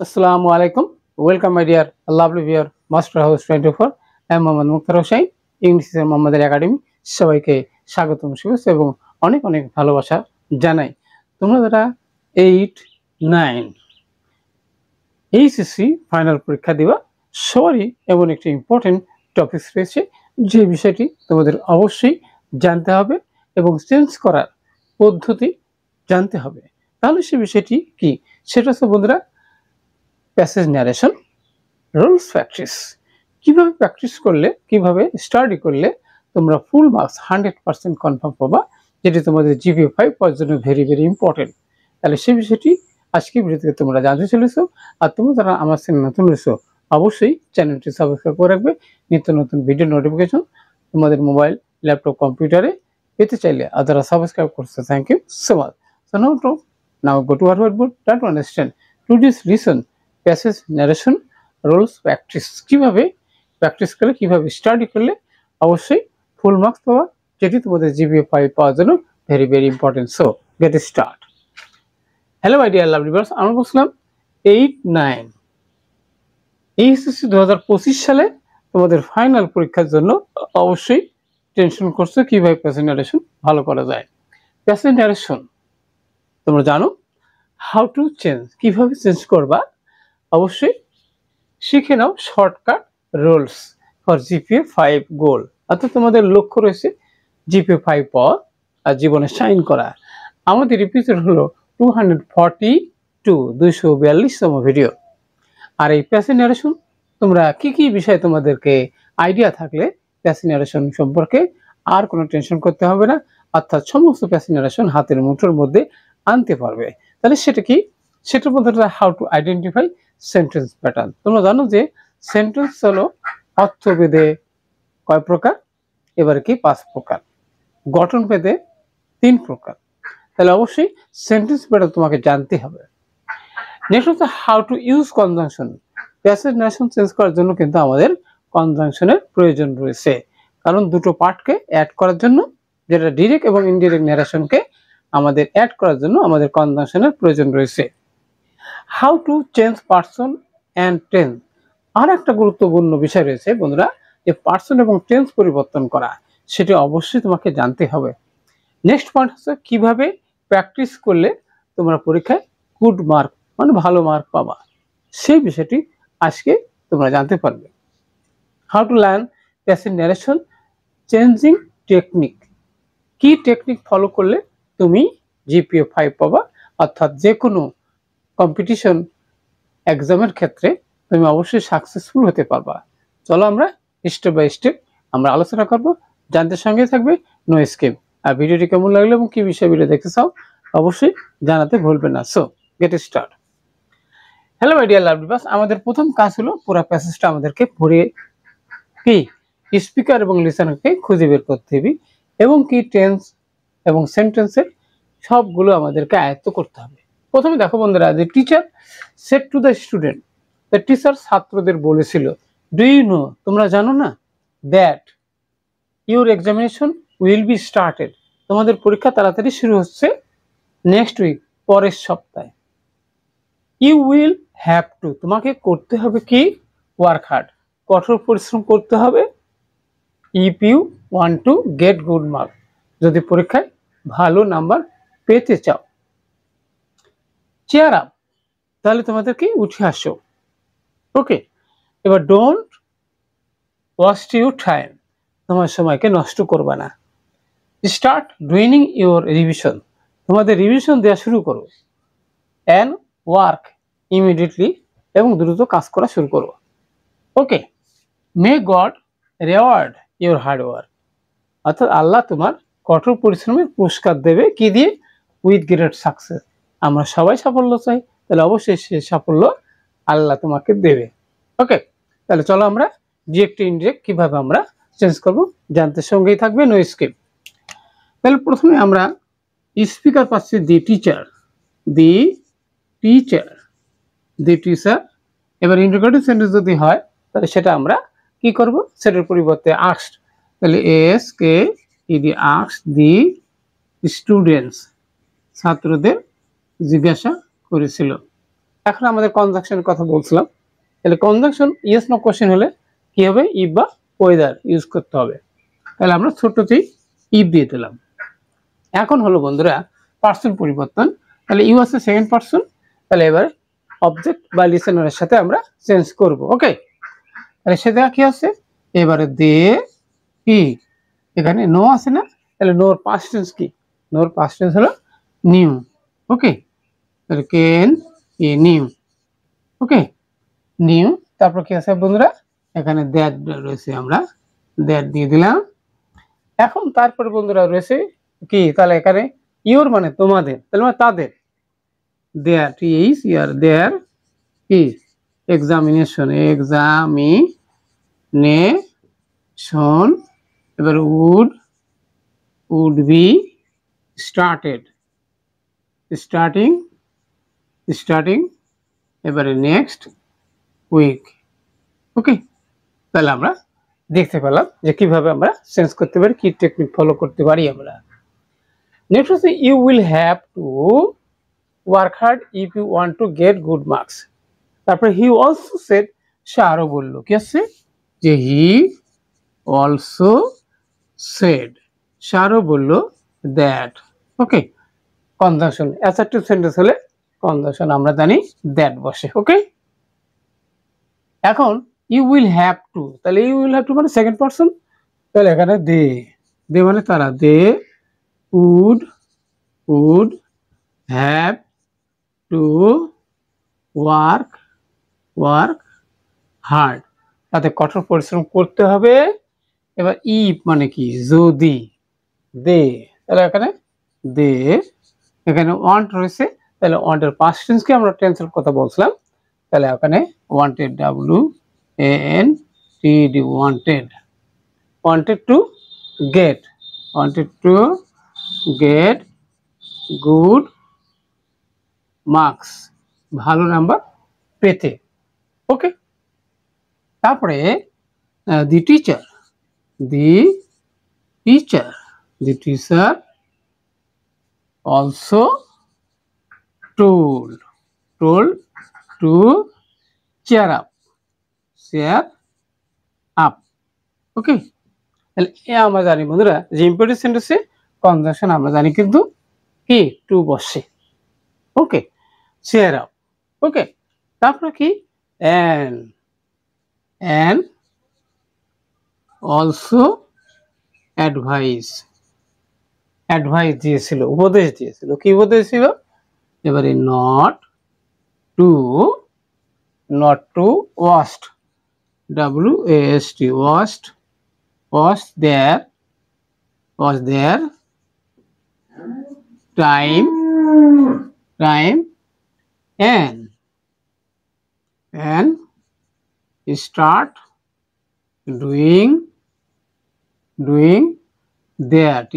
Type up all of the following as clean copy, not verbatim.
Assalamu alaikum. Welcome, my dear lovely viewer, Master House 24. I'm Mohammad Mukhtar Hossain, English মোহাম্মদের academy. সবাইকে স্বাগতম, শুভেচ্ছা এবং অনেক অনেক ভালোবাসা জানাই। তোমরা যারা 8, 9 এইচএসসি ফাইনাল পরীক্ষা দিবা, সবারই এমন একটি ইম্পর্টেন্ট টপিক রয়েছে যে বিষয়টি তোমাদের অবশ্যই জানতে হবে এবং চেঞ্জ করার পদ্ধতি জানতে হবে। তাহলে সেই বিষয়টি কি? সেটা হচ্ছে বন্ধুরা প্যাসেজ ন্যারেশন রুলস প্র্যাকটিস। কিভাবে প্র্যাকটিস করলে, কিভাবে স্টাডি করলে তোমরা ফুল মার্কস 100% কনফার্ম পাবা, যেটি তোমাদের জিপিএ 5 পাওয়ার জন্য ভেরি ভেরি ইম্পর্টেন্ট। তাহলে সেই বিষয়টি আজকে ভিডিওতে তোমরা জানতে চলেছো। আর তোমরা যারা আমার চ্যানেল নতুন রয়েছো, অবশ্যই চ্যানেলটি সাবস্ক্রাইব করে রাখবে। নিত্য নতুন ভিডিও নোটিফিকেশন তোমাদের মোবাইল, ল্যাপটপ, কম্পিউটারে পেতে চাইলে আর যারা সাবস্ক্রাইব করছো, thank you so much. So now go to our whiteboard, try to understand today's lesson passage narration rules practice. কিভাবে প্র্যাকটিস করলে, কিভাবে স্টাডি করলে অবশ্যই ফুল মার্কস পাওয়া, যেটি তোমাদের জিপিএ 5 পাওয়ার জন্য very very important. So get start. Hello my dear lovely viewers, আমরা বলছিলাম 8, 9 এইচএসসি 2025 সালে তোমাদের ফাইনাল পরীক্ষার জন্য অবশ্যই টেনশন করছো কিভাবে প্যাসেজ ন্যারেশন ভালো করা যায়। প্যাসেজ ন্যারেশন তোমরা জানো, হাউ টু চেঞ্জ, কিভাবে চেঞ্জ করবা অবশ্যই শিখে নাও। শর্টকাট রুলস ফর জিপিএ 5 গোল, অর্থাৎ তোমাদের লক্ষ্য রয়েছে জিপিএ 5 পাওয়া আর জীবনে সাইন করা। আমাদের এপিসোড হলো 242তম ভিডিও। আর এই প্যাসেজ ন্যারেশন তোমরা কি কি বিষয় তোমাদেরকে আইডিয়া থাকলে প্যাসেজ ন্যারেশন সম্পর্কে আর কোনো টেনশন করতে হবে না, অর্থাৎ সমস্ত প্যাসেজ ন্যারেশন হাতের মুঠোর মধ্যে আনতে পারবে। তাহলে সেটা কি? সেটার মধ্যে how to identify sentence pattern. তোমরা জানো যে সেন্টেন্স হলো অর্থভেদে কয় প্রকার, এবারে কি 5 প্রকার, গঠন ভেদে 3 প্রকার। তাহলে অবশ্যই সেন্টেন্স প্যাটার্ন তোমাকে জানতে হবে। নেক্সট হচ্ছে how to use conjunction. Passage narration change করার জন্য কিন্তু আমাদের কনজাংশনের প্রয়োজন রয়েছে, কারণ দুটো পার্টকে অ্যাড করার জন্য, যেটা ডিরেক্ট এবং ইনডিরেক্ট ন্যারেশনকে আমাদের অ্যাড করার জন্য আমাদের কনজাংশনের প্রয়োজন রয়েছে। How to change person and tense. আর একটা গুরুত্বপূর্ণ বিষয় রয়েছে বন্ধুরা, যে পার্সন এবং টেন্স পরিবর্তন করা, সেটা অবশ্যই তোমাকে জানতে হবে। নেক্সট পয়েন্ট হচ্ছে কিভাবে প্র্যাকটিস করলে তোমরা পরীক্ষায় গুড মার্ক মানে ভালো মার্ক পাবা, সেই বিষয়টি আজকে তোমরা জানতে পারবে। How to learn passage narration changing technique. কি টেকনিক ফলো করলে তুমি জিপিএ 5 পাবা, অর্থাৎ যে কোনো কম্পিটিশন এক্সামের ক্ষেত্রে তুমি অবশ্যই সাকসেসফুল হতে পারবা। চলো আমরা স্টেপ বাই স্টেপ আমরা আলোচনা করব, জানতে সঙ্গে থাকবে, নো স্কিপ। আর ভিডিওটি কেমন লাগলো এবং কি বিষয় ভিডিও দেখতে চাও অবশ্যই জানাতে ভুলবে না। So get start. Hello my dear lovely viewers, আমাদের প্রথম কাজ হলো পুরো প্যাসেজটা আমাদেরকে পড়ে কি স্পিকার এবং লিসেনারকে খুঁজে বের করতে হবে এবং কি টেন্স এবং সেন্টেন্সের সবগুলো আমাদেরকে আয়ত্ত করতে হবে। প্রথমে দেখো বন্ধুরা, যে teacher said to the student, the teacher ছাত্রদের বলেছিল, ডু ইউ নো, তোমরা জানো না, that your examination will be started, তোমাদের পরীক্ষা তাড়াতাড়ি শুরু হচ্ছে নেক্সট উইক, পরের সপ্তাহে। ইউ উইল হ্যাভ টু, তোমাকে করতে হবে কি, ওয়ার্ক হার্ড, কঠোর পরিশ্রম করতে হবে, if you want to get good mark, যদি পরীক্ষায় ভালো নাম্বার পেতে চাও। চেয়ার আপ, তাহলে তোমাদেরকে উঠে আসো। ওকে, এবার ডোন্ট ওয়াস্ট ইউর টাইম, তোমার সময়কে নষ্ট করবে না। স্টার্ট ডুইং ইউর রিভিশন, তোমাদের রিভিশন দেওয়া শুরু করো। অ্যান্ড ওয়ার্ক ইমিডিয়েটলি, এবং দ্রুত কাজ করা শুরু করো। Okay, may God reward your hard work, অর্থাৎ আল্লাহ তোমার কঠোর পরিশ্রমের পুরস্কার দেবে, কি দিয়ে, উইথ গ্রেট সাকসেস। আমরা সবাই সাফল্য চাই, তাহলে অবশ্যই সে সাফল্য আল্লাহ তোমাকে দেবে। ওকে, তাহলে চলো আমরা ডিরেক্ট ইনডিরেক্ট কিভাবে আমরা চেঞ্জ করব জানতে সঙ্গেই থাকবে, নো স্কিপ। তাহলে প্রথমে আমরা স্পিকার পাচ্ছি the teacher, the teacher, the teacher. এবার ইন্টারোগেটিভ সেন্টেন্স যদি হয় তাহলে সেটা আমরা কি করব, সেটার পরিবর্তে আস্কড, তাহলে S K E D asked the students, ছাত্রদের জিজ্ঞাসা করেছিল। এখন আমাদের কনজাংশনের কথা বলছিলাম, তাহলে কনজাংশন ইয়েস নো কোশ্চেন হলে কি হবে, ইফ বা ওয়েদার ইউজ করতে হবে। তাহলে আমরা ছোটতেই ইফ দিয়ে দিলাম। এখন হলো বন্ধুরা পার্সন পরিবর্তন, তাহলে ইউ আছে সেকেন্ড পার্সন, তাহলে এবার অবজেক্ট বা লিসেনারের সাথে আমরা চেঞ্জ করব। ওকে, তাহলে সেটা কি আছে, এবারে দে কি, এখানে নো আছে না, তাহলে নোর পাস্ট টেন্স কি, নোর পাস্ট টেন্স হলো নিউ। ওকে, তাহলে কেন ই নিউ। ওকে, নিউ, তারপর কি আছে বন্ধুরা, এখানে দ্যাট রয়েছে, আমরা দ্যাট দিয়ে দিলাম। এখন তারপরে বন্ধুরা রয়েছে কি, তাহলে এখানে ইউর মানে তোমাদের, তাহলে মানে তাদের, দেয়ার ইজ ইয়ার দেয়ার কি এক্সামিনেশন, এক্সামিনেশন, এবার উড বি স্টার্টেড, স্টার্টিং এবারে নেক্সট উইক। ওকে, তাহলে আমরা দেখতে পেলাম যে কিভাবে আমরা চেঞ্জ করতে পারি, কি টেকনিক ফলো করতে পারি আমরা। নেক্সট হচ্ছে you will have to work hard if you want to get good marks. তারপরে হি অলসো সেড, সে আরো বললো, কি আছে যে হি অলসো সেড, সে আরো বললো that. Okay, conjunction assertive sentence হলে কনজাংশন আমরা জানি দ্যাট বসে। ওকে, এখন ইউ উইল হ্যাভ টু, তাহলে ইউ উইল হ্যাভ টু মানে সেকেন্ড পারসন, তাহলে এখানে দে, দে মানে তারা, they would have to work hard, তাতে কঠোর পরিশ্রম করতে হবে। এবার ইফ মানে কি, যদি, দে, তাহলে এখানে দে, এখানে ওয়ান্ট রয়েছে, তাহলে ওয়ান্টের পাস্ট টেন্সকে আমরা টেন্সের কথা বলছিলাম, তাহলে এখানে wanted, WANTED, wanted to get good marks, ভালো নাম্বার পেতে। ওকে, তারপরে the teacher also told to cheer up. ওকে, তাহলে আমরা জানি বন্ধুরা যে ইম্পারেটিভ সেন্টেন্সে কনজাংশন আমরা জানি কিন্তু কি টু বসে। ওকে, চেয়ার আপ। ওকে, তারপরে কি and also অ্যাডভাইস দিয়েছিল, উপদেশ দিয়েছিল, কি উপদেশ ছিল, এবারে not to waste, WAST, was their time and start doing their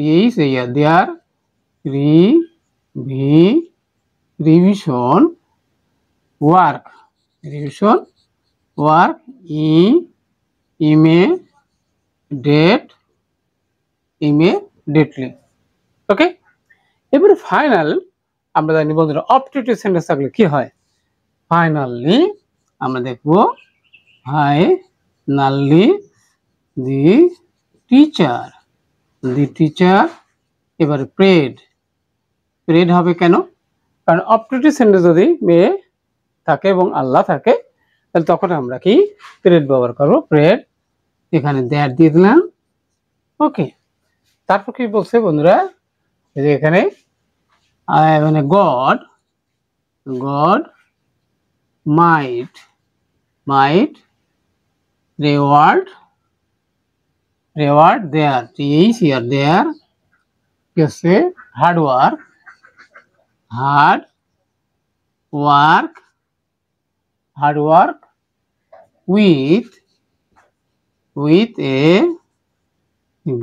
revision work immediately. ওকে, এবারে ফাইনাল আমরা জানি বন্ধুরা অবজেক্টিভ সেন্টেন্স থাকলে কি হয়, ফাইনালি আমরা দেখবো ফাইনালি দি টিচার এবারে প্রেড হবে কেন, কারণ অবজেক্টিভ সেন্টেন্স যদি মেয়ে থাকে এবং আল্লাহ থাকে, তাহলে তখন আমরা কি প্রেড ব্যবহার করবো, প্রেড, এখানে দ্যাট দিয়ে দিলাম। ওকে, তারপর কি বলছে বন্ধুরা, যে এখানে মানে god might reward their hard work with a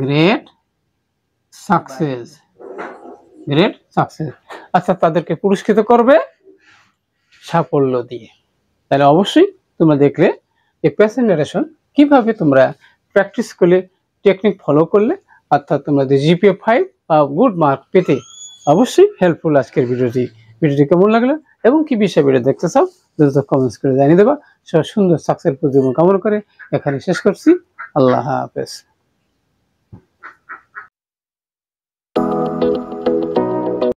great success। আচ্ছা, তাদেরকে পুরস্কৃত করবে সাফল্য দিয়ে। তাহলে অবশ্যই তোমরা দেখলে এই প্যাসেজ নারেশন কিভাবে তোমরা প্র্যাকটিস করলে, টেকনিক ফলো করলে, অর্থাৎ তোমাদের GPA 5 বা গুড মার্ক পেতে অবশ্যই হেল্পফুল আজকের ভিডিওটি। ভিডিওটি কেমন লাগলো এবং কি বিষয়ে ভিডিও দেখতে চাও দ্রুত কমেন্টস করে জানিয়ে দেবা। সব সুন্দর সাকসেসফুল জীবন কামনা করে এখানে শেষ করছি। আল্লাহ হাফেজ।